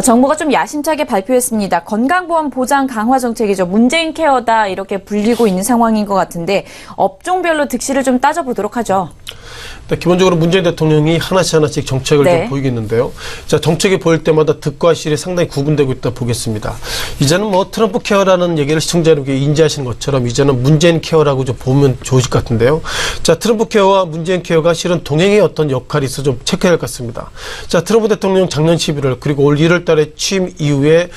정부가 좀 야심차게 발표했습니다. 건강보험 보장 강화 정책이죠. 문재인 케어다 이렇게 불리고 있는 상황인 것 같은데 업종별로 득실을 좀 따져보도록 하죠. 기본적으로 문재인 대통령이 하나씩 정책을 네. 좀 보이겠는데요. 자, 정책이 보일 때마다 득과 실이 상당히 구분되고 있다 보겠습니다. 이제는 뭐 트럼프 케어라는 얘기를 시청자 여러분께 인지하시는 것처럼 이제는 문재인 케어라고 좀 보면 좋으실 것 같은데요. 자, 트럼프 케어와 문재인 케어가 실은 동행의 어떤 역할이 있어 좀 체크해야 할 것 같습니다. 자, 트럼프 대통령 작년 11월 그리고 올 1월 달에 취임 이후에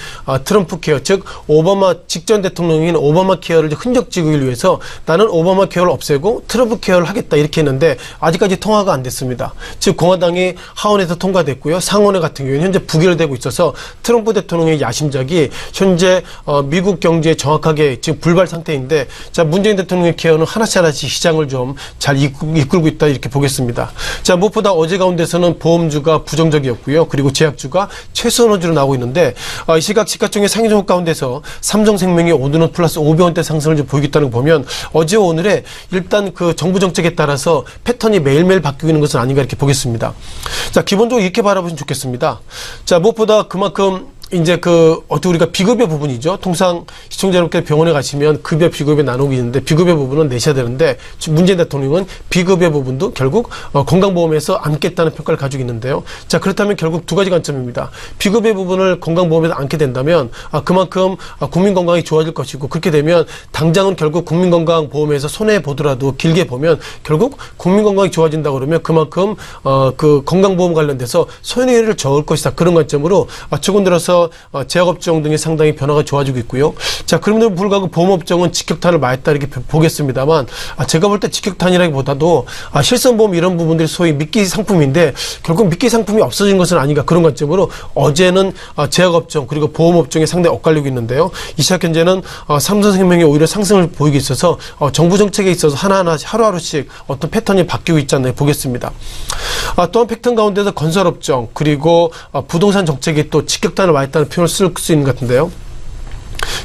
트럼프 케어, 즉 오바마 직전 대통령인 오바마 케어를 흔적 지우기 위해서 나는 오바마 케어를 없애고 트럼프 케어를 하겠다 이렇게 했는데 아직까지 통과가 안 됐습니다. 즉 공화당이 하원에서 통과됐고요. 상원에 같은 경우는 현재 부결되고 있어서 트럼프 대통령의 야심작이 현재 미국 경제에 정확하게 지금 불발 상태인데 자, 문재인 대통령의 케어는 하나씩 시장을 좀 잘 이끌고 있다 이렇게 보겠습니다. 자, 무엇보다 어제 가운데서는 보험주가 부정적이었고요. 그리고 제약주가 최선호주로 나오고 있는데 이 시각 시가총액 상위 종목 가운데서 삼성생명이 오늘은 플러스 500원대 상승을 좀 보이겠다는 거 보면 어제와 오늘에 일단 그 정부 정책에 따라서 패턴이 매일매일 바뀌고 있는 것은 아닌가 이렇게 보겠습니다. 자, 기본적으로 이렇게 바라보시면 좋겠습니다. 자, 무엇보다 그만큼 이제 어떻게 우리가 비급여 부분이죠. 통상 시청자 여러분께 병원에 가시면 급여, 비급여 나누고 있는데 비급여 부분은 내셔야 되는데 문재인 대통령은 비급여 부분도 결국 건강보험에서 안겠다는 평가를 가지고 있는데요. 자, 그렇다면 결국 두 가지 관점입니다. 비급여 부분을 건강보험에서 안게 된다면 그만큼 국민 건강이 좋아질 것이고 그렇게 되면 당장은 결국 국민건강보험에서 손해보더라도 길게 보면 결국 국민 건강이 좋아진다 그러면 그만큼 그 건강보험 관련돼서 손해를 적을 것이다. 그런 관점으로 최근 들어서 제약업종 등이 상당히 변화가 좋아지고 있고요. 자, 그럼에도 불구하고 보험업종은 직격탄을 맞았다 이렇게 보겠습니다.만 제가 볼 때 직격탄이라기보다도 실손보험 이런 부분들이 소위 미끼 상품인데 결국 미끼 상품이 없어진 것은 아닌가 그런 관점으로 어제는 제약업종 그리고 보험업종이 상당히 엇갈리고 있는데요. 이 시각 현재는 삼성생명이 오히려 상승을 보이고 있어서 정부 정책에 있어서 하나하나 하루하루씩 어떤 패턴이 바뀌고 있지 않나 보겠습니다. 또한 패턴 가운데서 건설업종 그리고 부동산 정책이 또 직격탄을 맞았다는 표현을 쓸 수 있는 것 같은데요.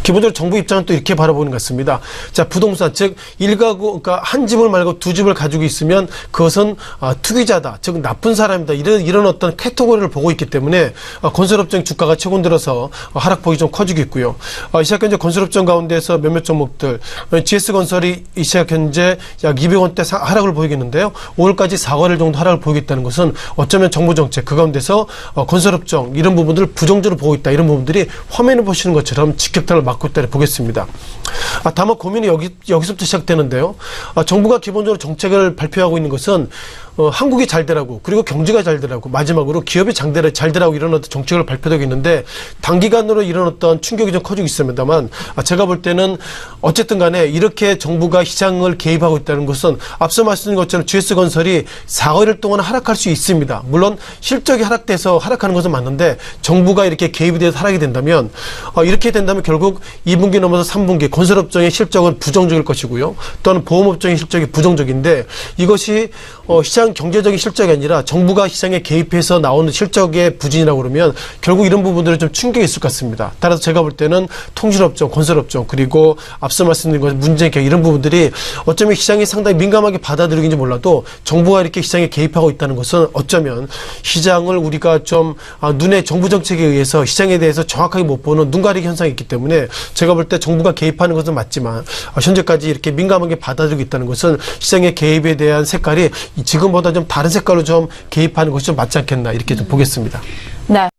기본적으로 정부 입장은 또 이렇게 바라보는 것 같습니다. 자, 부동산, 즉, 일가구, 그러니까 한 집을 말고 두 집을 가지고 있으면 그것은 투기자다, 즉, 나쁜 사람이다. 이런 어떤 카테고리를 보고 있기 때문에 건설업종 주가가 최근 들어서 하락폭이 좀 커지고 있고요. 이 시각 현재 건설업종 가운데서 몇몇 종목들, GS건설이 이 시각 현재 약 200원대 하락을 보이겠는데요. 오늘까지 4월일 정도 하락을 보이겠다는 것은 어쩌면 정부 정책, 그 가운데서 건설업종, 이런 부분들을 부정적으로 보고 있다. 이런 부분들이 화면을 보시는 것처럼 직격탄을 맞고 있다고 보겠습니다. 다만 고민이 여기서부터 시작되는데요. 정부가 기본적으로 정책을 발표하고 있는 것은 한국이 잘 되라고 그리고 경제가 잘 되라고 마지막으로 기업이 잘 되라고 이런 어떤 정책을 발표되고 있는데 단기간으로 이런 어떤 충격이 좀 커지고 있습니다만 제가 볼 때는 어쨌든 간에 이렇게 정부가 시장을 개입하고 있다는 것은 앞서 말씀드린 것처럼 GS건설이 4개월 동안 하락할 수 있습니다. 물론 실적이 하락돼서 하락하는 것은 맞는데 정부가 이렇게 개입이 돼서 하락이 된다면 이렇게 된다면 결국 2분기 넘어서 3분기 건설업종의 실적은 부정적일 것이고요. 또는 보험업종의 실적이 부정적인데 이것이 시장 경제적인 실적이 아니라 정부가 시장에 개입해서 나오는 실적의 부진이라고 그러면 결국 이런 부분들은 좀 충격이 있을 것 같습니다. 따라서 제가 볼 때는 통신업종, 건설업종 그리고 앞서 말씀드린 것 문재인 케어 이런 부분들이 어쩌면 시장이 상당히 민감하게 받아들이는지 몰라도 정부가 이렇게 시장에 개입하고 있다는 것은 어쩌면 시장을 우리가 좀 눈에 정부 정책에 의해서 시장에 대해서 정확하게 못 보는 눈 가리기 현상이 있기 때문에 제가 볼 때 정부가 개입하는 것은 맞지만 현재까지 이렇게 민감하게 받아들이고 있다는 것은 시장의 개입에 대한 색깔이 지금보다 좀 다른 색깔로 좀 개입하는 것이 좀 맞지 않겠나 이렇게 좀 보겠습니다. 네.